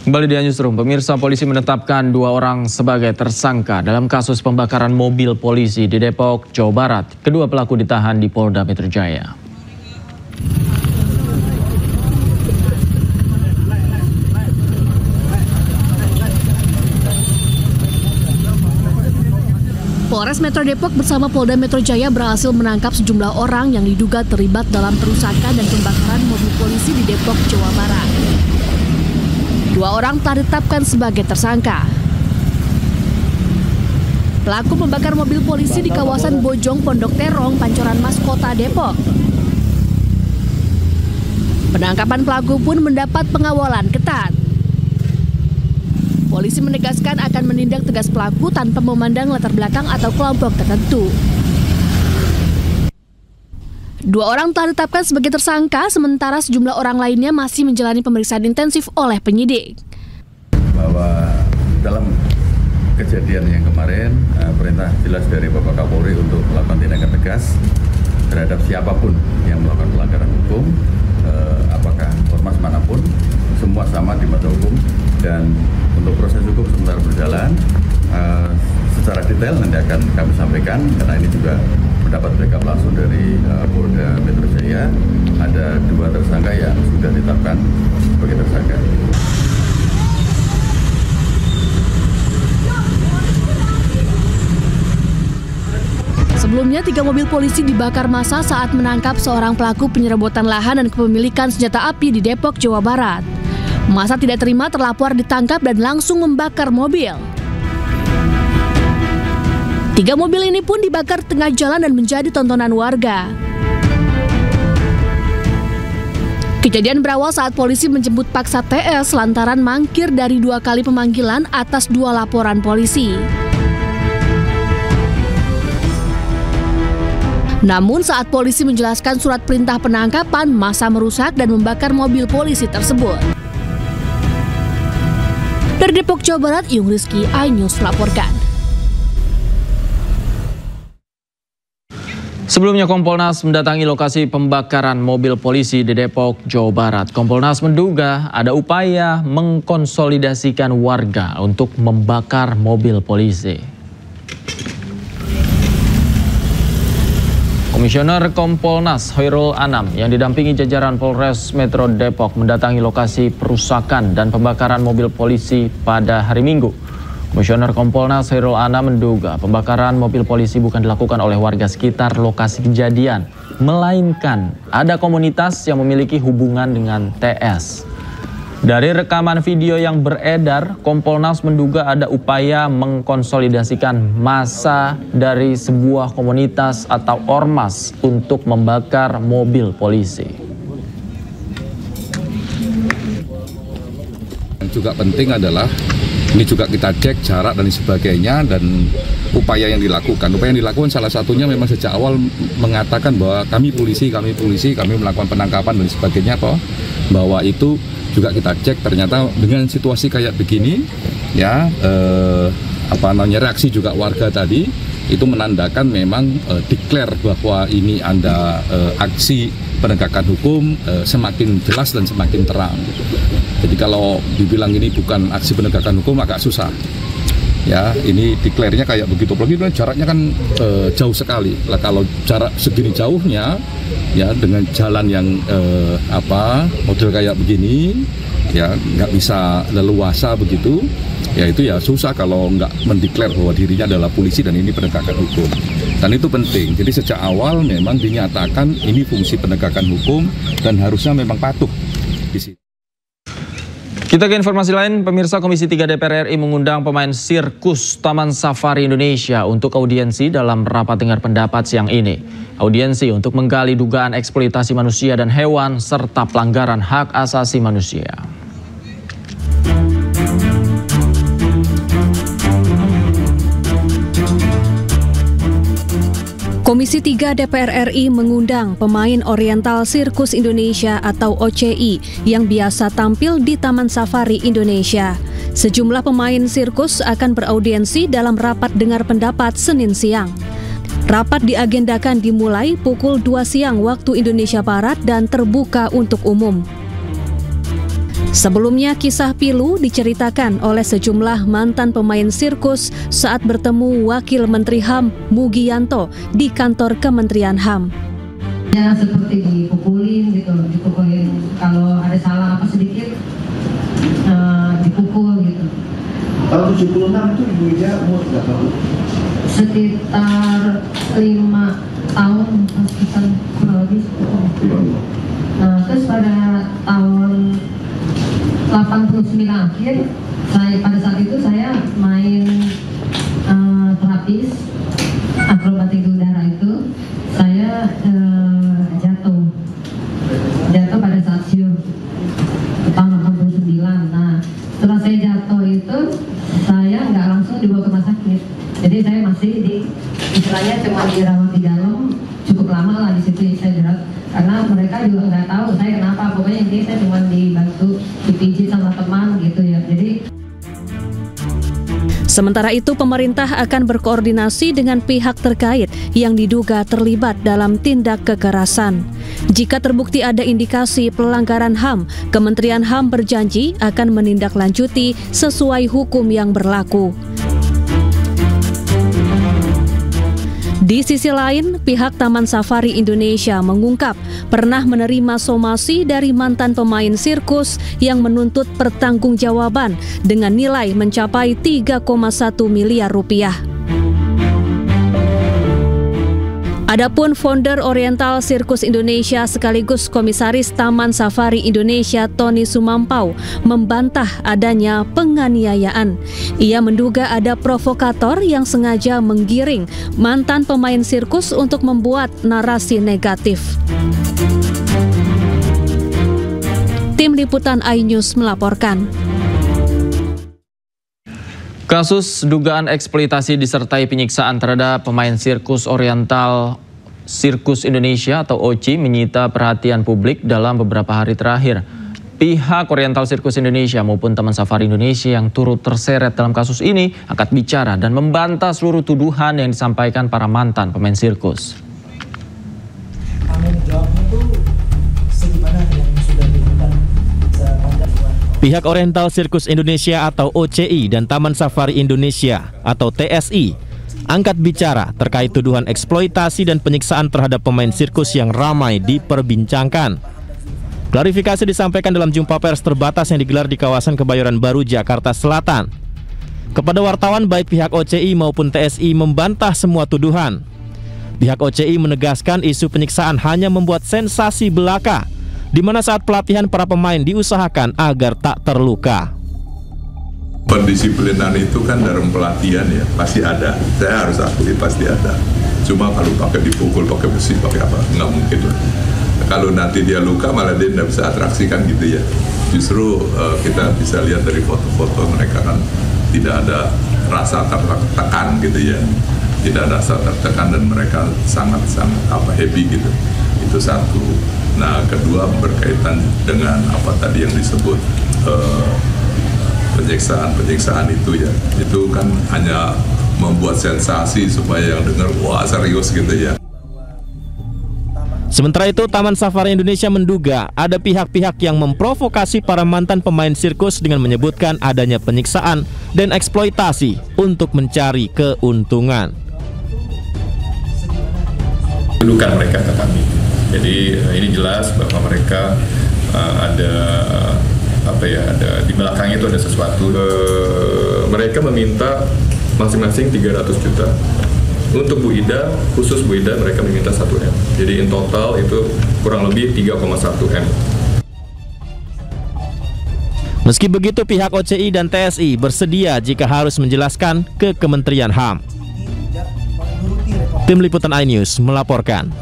Kembali di Newsroom, pemirsa, polisi menetapkan 2 orang sebagai tersangka dalam kasus pembakaran mobil polisi di Depok, Jawa Barat. Kedua pelaku ditahan di Polda Metro Jaya. Polres Metro Depok bersama Polda Metro Jaya berhasil menangkap sejumlah orang yang diduga terlibat dalam perusakan dan pembakaran mobil polisi di Depok, Jawa Barat. 2 orang telah ditetapkan sebagai tersangka. Pelaku membakar mobil polisi di kawasan Bojong Pondok Terong, Pancoran Mas, Kota Depok. Penangkapan pelaku pun mendapat pengawalan ketat. Polisi menegaskan akan menindak tegas pelaku tanpa memandang latar belakang atau kelompok tertentu. 2 orang telah ditetapkan sebagai tersangka, sementara sejumlah orang lainnya masih menjalani pemeriksaan intensif oleh penyidik. Bahwa dalam kejadian yang kemarin, perintah jelas dari Bapak Kapolri untuk melakukan tindakan tegas terhadap siapapun yang melakukan pelanggaran hukum, apakah ormas manapun, semua sama di mata hukum. Dan untuk proses hukum sementara berjalan, secara detail nanti akan kami sampaikan, karena ini juga mendapat backup langsung dari Polda Metro Jaya. Ada 2 tersangka yang sudah ditetapkan sebagai tersangka. Sebelumnya, 3 mobil polisi dibakar massa saat menangkap seorang pelaku penyerobotan lahan dan kepemilikan senjata api di Depok, Jawa Barat. Massa tidak terima terlapor ditangkap dan langsung membakar mobil. 3 mobil ini pun dibakar tengah jalan dan menjadi tontonan warga. Kejadian berawal saat polisi menjemput paksa TS lantaran mangkir dari 2 kali pemanggilan atas 2 laporan polisi. Namun saat polisi menjelaskan surat perintah penangkapan, massa merusak dan membakar mobil polisi tersebut. Dari Depok, Jawa Barat, Yung Rizky, iNews melaporkan. Sebelumnya, Kompolnas mendatangi lokasi pembakaran mobil polisi di Depok, Jawa Barat. Kompolnas menduga ada upaya mengkonsolidasikan warga untuk membakar mobil polisi. Komisioner Kompolnas Hoirul Anam yang didampingi jajaran Polres Metro Depok mendatangi lokasi perusakan dan pembakaran mobil polisi pada hari Minggu. Komisioner Kompolnas Hoirul Anam menduga pembakaran mobil polisi bukan dilakukan oleh warga sekitar lokasi kejadian, melainkan ada komunitas yang memiliki hubungan dengan TS. Dari rekaman video yang beredar, Kompolnas menduga ada upaya mengkonsolidasikan massa dari sebuah komunitas atau ormas untuk membakar mobil polisi. Yang juga penting adalah ini juga kita cek jarak dan sebagainya dan upaya yang dilakukan. Upaya yang dilakukan salah satunya memang sejak awal mengatakan bahwa kami polisi, kami melakukan penangkapan dan sebagainya, bahwa itu juga kita cek ternyata dengan situasi kayak begini ya, reaksi juga warga tadi itu menandakan memang declare bahwa ini ada aksi penegakan hukum semakin jelas dan semakin terang. Jadi kalau dibilang ini bukan aksi penegakan hukum agak susah. Ya, ini declare-nya kayak begitu. Apalagi jaraknya kan jauh sekali. Lah kalau jarak segini jauhnya ya dengan jalan yang model kayak begini ya nggak bisa leluasa begitu. Ya itu ya susah kalau nggak mendeklar bahwa dirinya adalah polisi dan ini penegakan hukum. Dan itu penting. Jadi sejak awal memang dinyatakan ini fungsi penegakan hukum dan harusnya memang patuh di situ. Kita ke informasi lain, pemirsa. Komisi 3 DPR RI mengundang pemain sirkus Taman Safari Indonesia untuk audiensi dalam rapat dengar pendapat siang ini. Audiensi untuk menggali dugaan eksploitasi manusia dan hewan serta pelanggaran hak asasi manusia. Komisi 3 DPR RI mengundang pemain Oriental Sirkus Indonesia atau OCI yang biasa tampil di Taman Safari Indonesia. Sejumlah pemain sirkus akan beraudiensi dalam rapat dengar pendapat Senin siang. Rapat diagendakan dimulai pukul 2 siang waktu Indonesia Barat dan terbuka untuk umum. Sebelumnya, kisah pilu diceritakan oleh sejumlah mantan pemain sirkus saat bertemu Wakil Menteri HAM Mugianto di kantor Kementerian HAM. Ya seperti dipukulin gitu, dipukulin kalau ada salah apa sedikit dipukul gitu. Tahun 76 itu Ibu Ida umur berapa? Sekitar 5 tahun, sekitar kurang lebih. Nah, terus pada tahun 89 akhir, pada saat itu saya main terapis akrobatik udara itu, saya jatuh pada saat siu tahun 89. Nah, setelah saya jatuh itu, saya nggak langsung dibawa ke rumah sakit. Jadi saya masih istilahnya cuma dirawat di dalam, cukup lama lah di situ saya dirawat. Karena mereka juga nggak tahu saya kenapa, pokoknya ini saya cuma dibantu dipijit sama teman gitu ya. Jadi sementara itu, pemerintah akan berkoordinasi dengan pihak terkait yang diduga terlibat dalam tindak kekerasan. Jika terbukti ada indikasi pelanggaran HAM, Kementerian HAM berjanji akan menindaklanjuti sesuai hukum yang berlaku. Di sisi lain, pihak Taman Safari Indonesia mengungkap pernah menerima somasi dari mantan pemain sirkus yang menuntut pertanggungjawaban dengan nilai mencapai 3,1 miliar rupiah. Adapun founder Oriental Sirkus Indonesia sekaligus komisaris Taman Safari Indonesia Tony Sumampau membantah adanya penganiayaan. Ia menduga ada provokator yang sengaja menggiring mantan pemain sirkus untuk membuat narasi negatif. Tim Liputan iNews melaporkan. Kasus dugaan eksploitasi disertai penyiksaan terhadap pemain sirkus Oriental Sirkus Indonesia atau OCI menyita perhatian publik dalam beberapa hari terakhir. Pihak Oriental Sirkus Indonesia maupun Taman Safari Indonesia yang turut terseret dalam kasus ini angkat bicara dan membantah seluruh tuduhan yang disampaikan para mantan pemain sirkus. Pihak Oriental Sirkus Indonesia atau OCI dan Taman Safari Indonesia atau TSI angkat bicara terkait tuduhan eksploitasi dan penyiksaan terhadap pemain sirkus yang ramai diperbincangkan. Klarifikasi disampaikan dalam jumpa pers terbatas yang digelar di kawasan Kebayoran Baru, Jakarta Selatan. Kepada wartawan, baik pihak OCI maupun TSI membantah semua tuduhan. Pihak OCI menegaskan isu penyiksaan hanya membuat sensasi belaka, di mana saat pelatihan para pemain diusahakan agar tak terluka. Pendisiplinan itu kan dalam pelatihan ya, pasti ada. Saya harus akui pasti ada. Cuma kalau pakai dipukul, pakai besi, pakai apa, nggak mungkin lah. Kalau nanti dia luka malah dia tidak bisa atraksi kan gitu ya. Justru kita bisa lihat dari foto-foto mereka kan tidak ada rasa tertekan gitu ya. Tidak ada rasa tertekan dan mereka sangat-sangat happy gitu. Itu satu. Nah, kedua berkaitan dengan apa tadi yang disebut penyiksaan itu ya. Itu kan hanya membuat sensasi supaya yang dengar wah serius gitu ya. Sementara itu, Taman Safari Indonesia menduga ada pihak-pihak yang memprovokasi para mantan pemain sirkus dengan menyebutkan adanya penyiksaan dan eksploitasi untuk mencari keuntungan. Tuduhan mereka ke kami. Jadi ini jelas bahwa mereka ada di belakangnya itu ada sesuatu. Mereka meminta masing-masing 300 juta. Untuk Bu Ida, khusus Bu Ida mereka meminta 1 M. Jadi in total itu kurang lebih 3,1 M. Meski begitu, pihak OCI dan TSI bersedia jika harus menjelaskan ke Kementerian HAM. Tim Liputan iNews melaporkan.